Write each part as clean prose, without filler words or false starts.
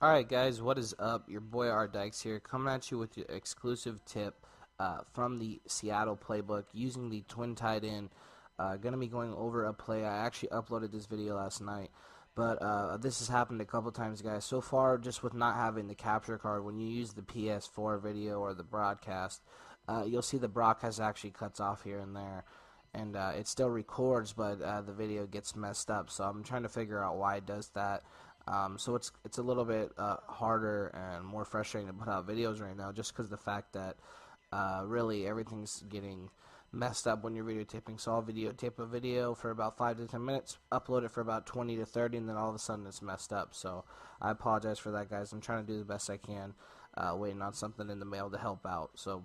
Alright guys, what is up? Your boy RDikes here, coming at you with your exclusive tip from the Seattle playbook using the twin tight end. Gonna be going over a play. I actually uploaded this video last night, but this has happened a couple times, guys. So far, just with not having the capture card, when you use the PS4 video or the broadcast, you'll see the broadcast actually cuts off here and there. And it still records, but the video gets messed up. So I'm trying to figure out why it does that. So it's a little bit harder and more frustrating to put out videos right now, just because the fact that really everything's getting messed up when you're videotaping. So I'll videotape a video for about 5 to 10 minutes, upload it for about 20 to 30, and then all of a sudden it's messed up. So I apologize for that, guys. I'm trying to do the best I can, waiting on something in the mail to help out. So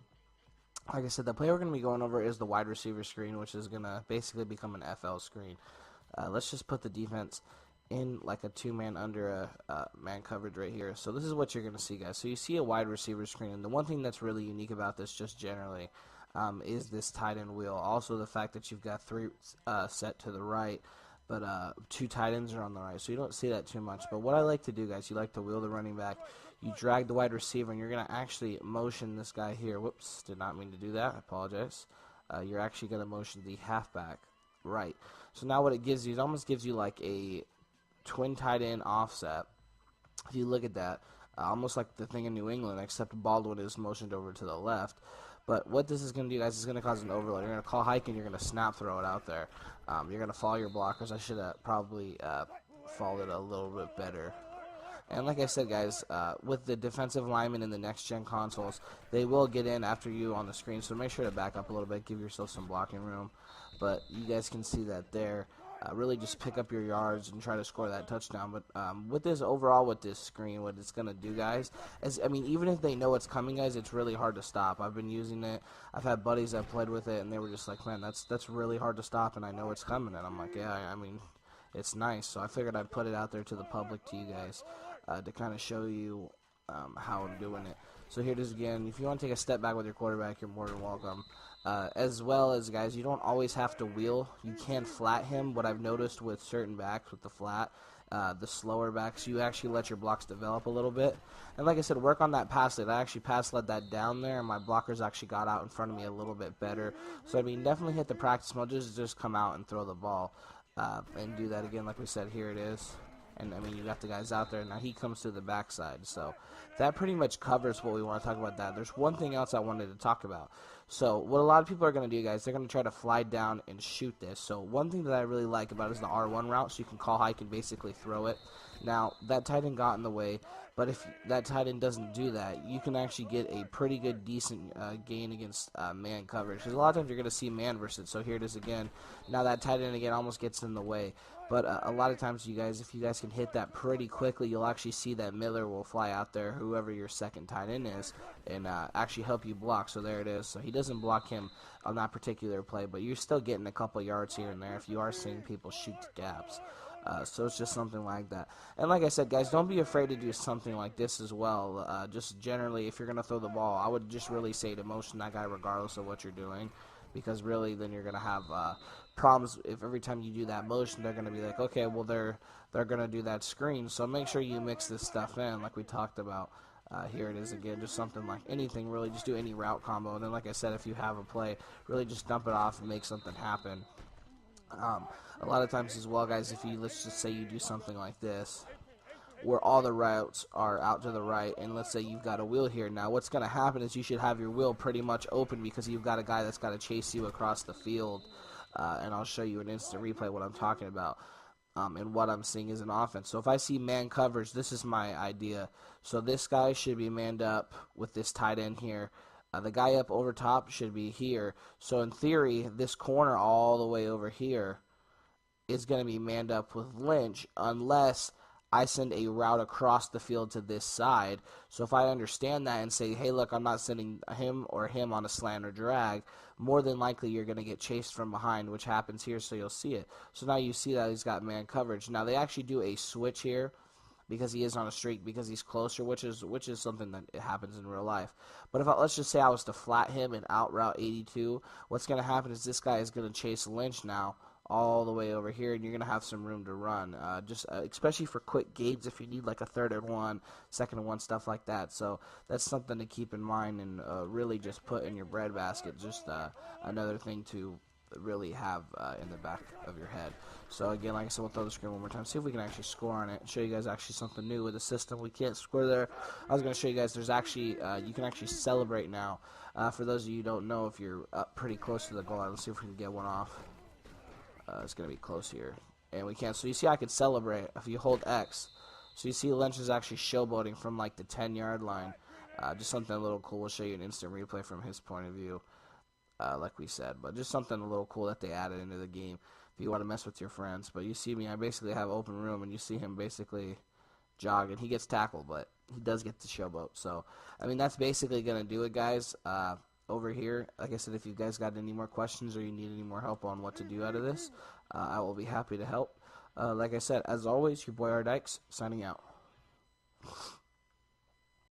like I said, the play we're going to be going over is the wide receiver screen, which is going to basically become an FL screen. Let's just put the defense in like a two-man under a man coverage right here. So this is what you're going to see, guys. So you see a wide receiver screen, and the one thing that's really unique about this just generally is this tight end wheel. Also the fact that you've got three set to the right, but two tight ends are on the right, so you don't see that too much. But what I like to do, guys, you like to wheel the running back, you drag the wide receiver, and you're going to actually motion this guy here. Whoops, did not mean to do that. I apologize. You're actually going to motion the halfback right. So now what it gives you, it almost gives you like a twin tight end offset. If you look at that, almost like the thing in New England, except Baldwin is motioned over to the left. But what this is going to do, guys, is going to cause an overload. You're going to call hike, and you're going to snap throw it out there. You're going to follow your blockers. I should have probably followed it a little bit better. And like I said, guys, with the defensive linemen in the next-gen consoles, they will get in after you on the screen, so make sure to back up a little bit, give yourself some blocking room. But you guys can see that there. Really just pick up your yards and try to score that touchdown. But with this overall, with this screen, what it's going to do, guys, is, I mean, even if they know it's coming, guys, it's really hard to stop. I've been using it. I've had buddies that played with it, and they were just like, man, that's really hard to stop, and I know it's coming. And I'm like, yeah, I mean, it's nice. So I figured I'd put it out there to the public, to you guys, to kind of show you how I'm doing it. So here it is again. If you want to take a step back with your quarterback, you're more than welcome. As well as, guys, you don't always have to wheel. You can flat him. What I've noticed with certain backs with the flat, the slower backs, you actually let your blocks develop a little bit. And like I said, work on that pass lead. I actually pass led that down there, and my blockers actually got out in front of me a little bit better. So, I mean, definitely hit the practice mode. Just come out and throw the ball and do that again. Like we said, here it is. And, I mean, you got the guys out there. Now he comes to the backside. So that pretty much covers what we want to talk about that. There's one thing else I wanted to talk about. So what a lot of people are going to do, guys, they're going to try to fly down and shoot this. So one thing that I really like about it is the R1 route. So you can call hike and basically throw it. Now, that tight end got in the way. But if that tight end doesn't do that, you can actually get a pretty good, decent gain against man coverage. Because a lot of times you're going to see man versus. So here it is again. Now that tight end again almost gets in the way. But a lot of times, you guys, if you guys can hit that pretty quickly, you'll actually see that Miller will fly out there, whoever your second tight end is, and actually help you block. So there it is. So he doesn't block him on that particular play, but you're still getting a couple yards here and there if you are seeing people shoot gaps. So it's just something like that. And like I said, guys, don't be afraid to do something like this as well. Just generally, if you're going to throw the ball, I would just really say to motion that guy regardless of what you're doing. Because really, then you're going to have problems if every time you do that motion, they're going to be like, okay, well, they're going to do that screen. So make sure you mix this stuff in like we talked about. Here it is again, just something like anything, really, just do any route combo. And then, like I said, if you have a play, really just dump it off and make something happen. A lot of times as well, guys, if you, let's just say you do something like this, where all the routes are out to the right, and let's say you've got a wheel here. Now what's going to happen is you should have your wheel pretty much open because you've got a guy that's got to chase you across the field, and I'll show you an instant replay what I'm talking about, and what I'm seeing is an offense. So if I see man coverage, this is my idea. So this guy should be manned up with this tight end here. The guy up over top should be here. So in theory, this corner all the way over here is going to be manned up with Lynch unless I send a route across the field to this side. So if I understand that and say, hey, look, I'm not sending him on a slant or drag, more than likely you're going to get chased from behind, which happens here, so you'll see it. So now you see that he's got man coverage. Now they actually do a switch here because he is on a streak, because he's closer, which is something that happens in real life. But if let's just say I was to flat him and out route 82, what's going to happen is this guy is going to chase Lynch now all the way over here, and you're going to have some room to run, especially for quick gains if you need like a third and one, second and one, stuff like that. So that's something to keep in mind and really just put in your breadbasket, just another thing to really have in the back of your head. So again, like I said, we'll throw the screen one more time, see if we can actually score on it, and show you guys actually something new with the system. We can't score there. I was going to show you guys there's actually, you can actually celebrate now. For those of you who don't know, if you're up pretty close to the goal line, let's see if we can get one off. It's going to be close here. And we can't. So you see I could celebrate if you hold X. So you see Lynch is actually showboating from like the 10-yard line. Just something a little cool. We'll show you an instant replay from his point of view, like we said. But just something a little cool that they added into the game if you want to mess with your friends. But you see me, I basically have open room, and you see him basically jog, and he gets tackled, but he does get the showboat. So, I mean, that's basically going to do it, guys. Over here, like I said, if you guys got any more questions or you need any more help on what to do out of this, I will be happy to help. Like I said, as always, your boy RDikes, signing out.